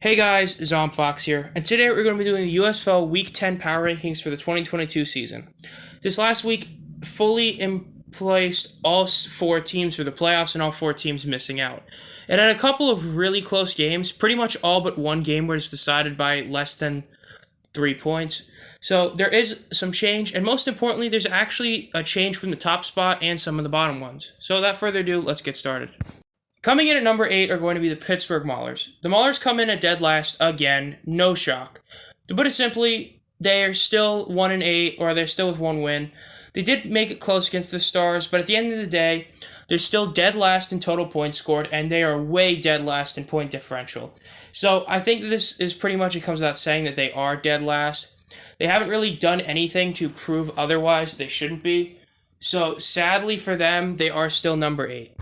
Hey guys, Zomfox here, and today we're going to be doing the USFL Week 10 Power Rankings for the 2022 season. This last week fully placed all four teams for the playoffs and all four teams missing out. It had a couple of really close games, pretty much all but one game where it's decided by less than 3 points. So there is some change, and most importantly, there's actually a change from the top spot and some of the bottom ones. So without further ado, let's get started. Coming in at number 8 are going to be the Pittsburgh Maulers. The Maulers come in at dead last again, no shock. To put it simply, they are still 1-8, or they're still with one win. They did make it close against the Stars, but at the end of the day, they're still dead last in total points scored, and they are way dead last in point differential. So I think this is pretty much, it comes without saying that they are dead last. They haven't really done anything to prove otherwise. They shouldn't be. So sadly for them, they are still number 8.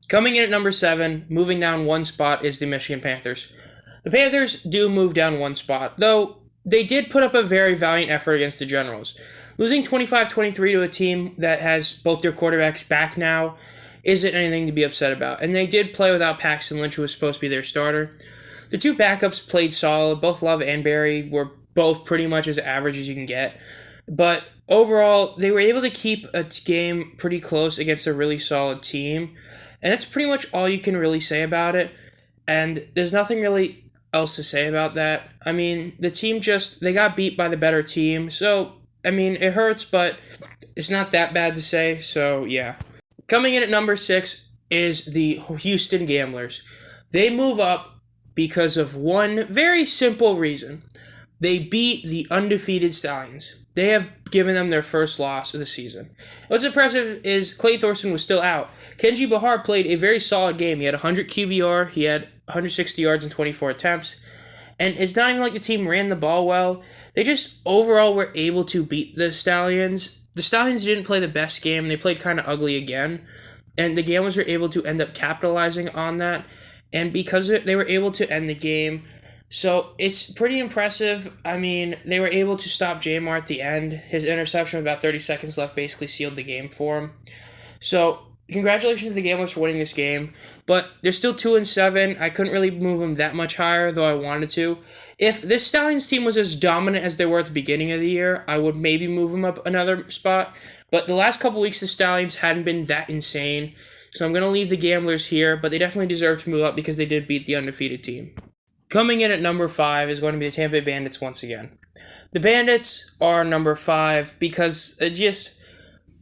Coming in at number 7, moving down one spot, is the Michigan Panthers. The Panthers do move down one spot, though they did put up a very valiant effort against the Generals. Losing 25-23 to a team that has both their quarterbacks back now isn't anything to be upset about. And they did play without Paxton Lynch, who was supposed to be their starter. The two backups played solid. Both Love and Barry were both pretty much as average as you can get. But overall, they were able to keep a game pretty close against a really solid team. And that's pretty much all you can really say about it. And there's nothing really else to say about that. I mean, the team they got beat by the better team. So, I mean, it hurts, but it's not that bad to say. So, yeah. Coming in at number 6 is the Houston Gamblers. They move up because of one very simple reason. They beat the undefeated Stallions. They have given them their first loss of the season. What's impressive is Clay Thorson was still out. Kenji Bahar played a very solid game. He had 100 QBR, he had 160 yards in 24 attempts, and it's not even like the team ran the ball well. They just overall were able to beat the Stallions. The Stallions didn't play the best game. They played kind of ugly again, and the Gamblers were able to end up capitalizing on that, and because of it, they were able to end the game. So it's pretty impressive. I mean, they were able to stop Jamar at the end. His interception with about 30 seconds left basically sealed the game for him. So congratulations to the Gamblers for winning this game. But they're still 2-7. I couldn't really move them that much higher, though I wanted to. If this Stallions team was as dominant as they were at the beginning of the year, I would maybe move them up another spot. But the last couple weeks, the Stallions hadn't been that insane. So I'm going to leave the Gamblers here, but they definitely deserve to move up because they did beat the undefeated team. Coming in at number 5 is going to be the Tampa Bay Bandits once again. The Bandits are number 5 because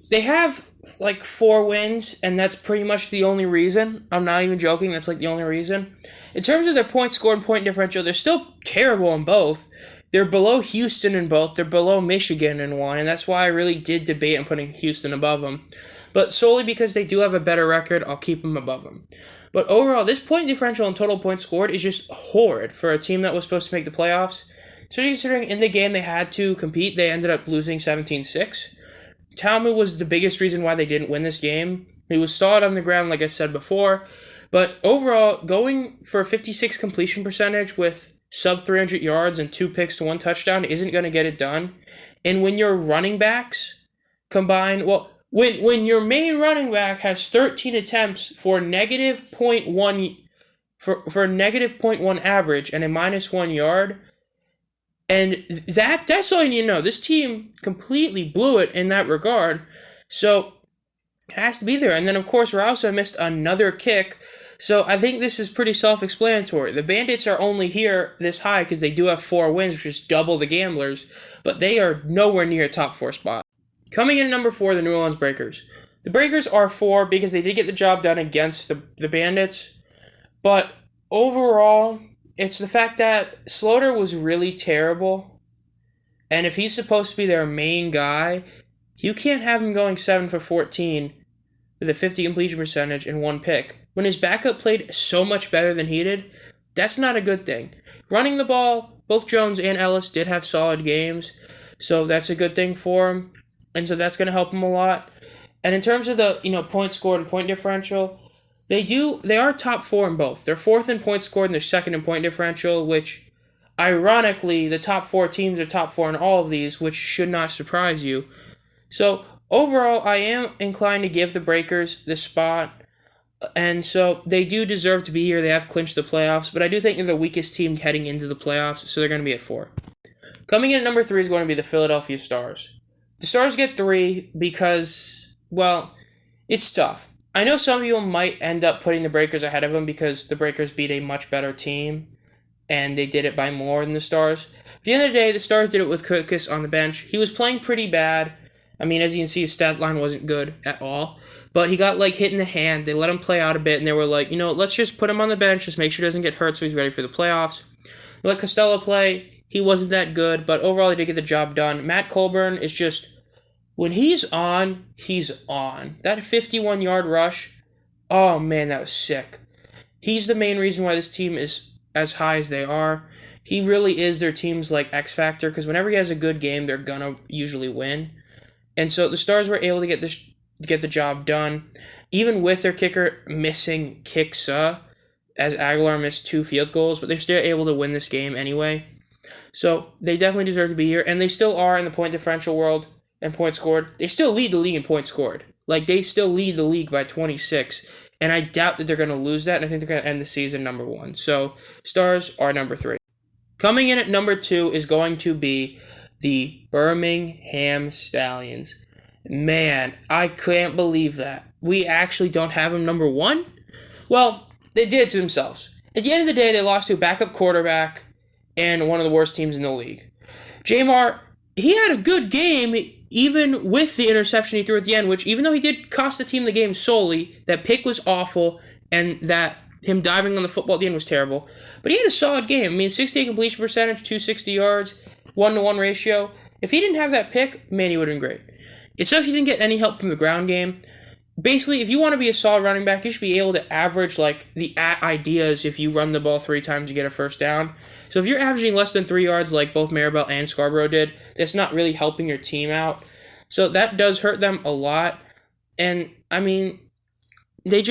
they have like 4 wins, and that's pretty much the only reason. I'm not even joking, that's like the only reason. In terms of their point score and point differential, they're still terrible in both. They're below Houston in both. They're below Michigan in one, and that's why I really did debate on putting Houston above them. But solely because they do have a better record, I'll keep them above them. But overall, this point differential and total points scored is just horrid for a team that was supposed to make the playoffs. Especially considering in the game they had to compete, they ended up losing 17-6. Talmud was the biggest reason why they didn't win this game. He was solid on the ground, like I said before. But overall, going for a 56 completion percentage with sub 300 yards and 2 picks to 1 touchdown isn't going to get it done. And when your running backs combine, when your main running back has 13 attempts for negative 0.1 for negative 0.1 average and a -1 yard, and that's all you need to know. This team completely blew it in that regard. So it has to be there. And then of course Rousseau missed another kick. So I think this is pretty self-explanatory. The Bandits are only here this high because they do have 4 wins, which is double the Gamblers, but they are nowhere near a top 4 spot. Coming in at number 4, the New Orleans Breakers. The Breakers are 4 because they did get the job done against the Bandits, but overall, it's the fact that Slaughter was really terrible, and if he's supposed to be their main guy, you can't have him going 7 for 14 with a 50 completion percentage and 1 pick. When his backup played so much better than he did, that's not a good thing. Running the ball, both Jones and Ellis did have solid games, so that's a good thing for him, and so that's going to help him a lot. And in terms of the point scored and point differential, they are top 4 in both. They're 4th in points scored and they're 2nd in point differential, which ironically the top 4 teams are top 4 in all of these, which should not surprise you. So overall, I am inclined to give the Breakers this spot. And so they do deserve to be here. They have clinched the playoffs, but I do think they're the weakest team heading into the playoffs, so they're going to be at 4. Coming in at number 3 is going to be the Philadelphia Stars. The Stars get 3 because, well, it's tough. I know some people might end up putting the Breakers ahead of them because the Breakers beat a much better team, and they did it by more than the Stars. At the end of the day, the Stars did it with Kukis on the bench. He was playing pretty bad. I mean, as you can see, his stat line wasn't good at all. But he got, hit in the hand. They let him play out a bit, and they were like, let's just put him on the bench, just make sure he doesn't get hurt so he's ready for the playoffs. They let Costello play. He wasn't that good, but overall he did get the job done. Matt Colburn is just, when he's on, he's on. That 51-yard rush, oh man, that was sick. He's the main reason why this team is as high as they are. He really is their team's, X factor, because whenever he has a good game, they're going to usually win. And so the Stars were able to get the job done, even with their kicker missing kicks, as Aguilar missed 2 field goals, but they're still able to win this game anyway. So they definitely deserve to be here, and they still are in the point differential world and points scored. They still lead the league in points scored. They still lead the league by 26, and I doubt that they're going to lose that, and I think they're going to end the season number 1. So Stars are number 3. Coming in at number 2 is going to be the Birmingham Stallions. Man, I can't believe that. We actually don't have them number 1? Well, they did it to themselves. At the end of the day, they lost to a backup quarterback and one of the worst teams in the league. Jamar, he had a good game, even with the interception he threw at the end, which even though he did cost the team the game solely, that pick was awful, and that him diving on the football at the end was terrible. But he had a solid game. I mean, 68 completion percentage, 260 yards, 1-to-1 ratio. If he didn't have that pick, man, he would have been great. It sucks he didn't get any help from the ground game. Basically, if you want to be a solid running back, you should be able to average, the ideas if you run the ball 3 times, you get a first down. So if you're averaging less than 3 yards like both Maribel and Scarborough did, that's not really helping your team out. So that does hurt them a lot. And, I mean, they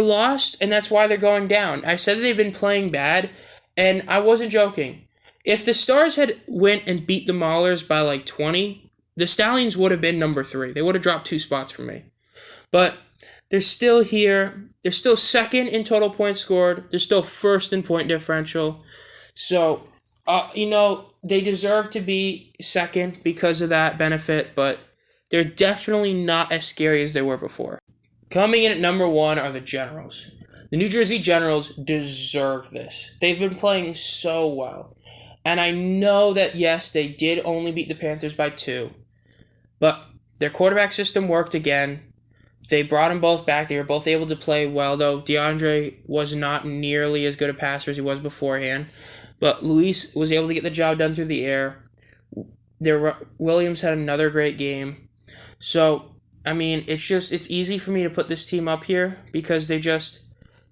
lost, and that's why they're going down. I said that they've been playing bad, and I wasn't joking. If the Stars had went and beat the Maulers by 20, the Stallions would have been number 3. They would have dropped 2 spots for me. But they're still here. They're still second in total points scored. They're still first in point differential. So, they deserve to be second because of that benefit, but they're definitely not as scary as they were before. Coming in at number 1 are the Generals. The New Jersey Generals deserve this. They've been playing so well. And I know that, yes, they did only beat the Panthers by 2. But their quarterback system worked again. They brought them both back. They were both able to play well, though. DeAndre was not nearly as good a passer as he was beforehand. But Luis was able to get the job done through the air. Williams had another great game. So, I mean, it's easy for me to put this team up here because they've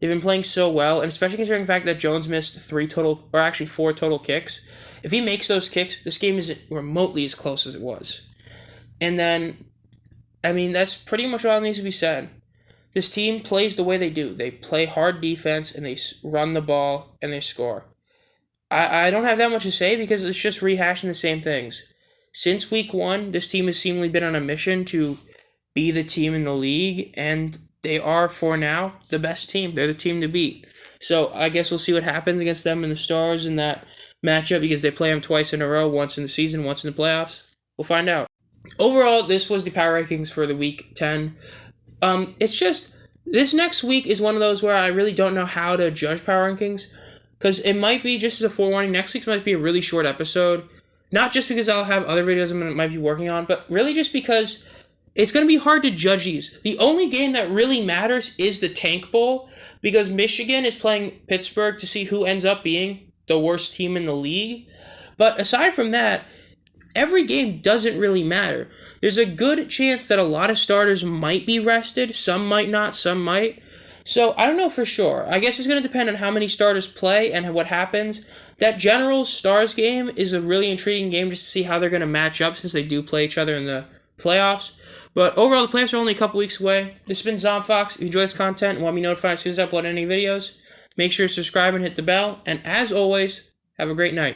been playing so well, and especially considering the fact that Jones missed 4 total kicks. If he makes those kicks, this game isn't remotely as close as it was. And then, I mean, that's pretty much all that needs to be said. This team plays the way they do. They play hard defense, and they run the ball, and they score. I don't have that much to say because it's just rehashing the same things. Since week 1, this team has seemingly been on a mission to be the team in the league, and they are, for now, the best team. They're the team to beat. So I guess we'll see what happens against them and the Stars in that matchup because they play them twice in a row, once in the season, once in the playoffs. We'll find out. Overall, this was the power rankings for the week 10. It's just, this next week is one of those where I really don't know how to judge power rankings because it might be, just as a forewarning, next week might be a really short episode. Not just because I'll have other videos I might be working on, but really just because it's going to be hard to judge these. The only game that really matters is the Tank Bowl because Michigan is playing Pittsburgh to see who ends up being the worst team in the league. But aside from that, every game doesn't really matter. There's a good chance that a lot of starters might be rested. Some might not, some might. So I don't know for sure. I guess it's going to depend on how many starters play and what happens. That Generals-Stars game is a really intriguing game just to see how they're going to match up since they do play each other in the playoffs. But overall, the playoffs are only a couple weeks away. This has been ZombFox. If you enjoyed this content and want me notified as soon as I upload any videos, make sure to subscribe and hit the bell. And as always, have a great night.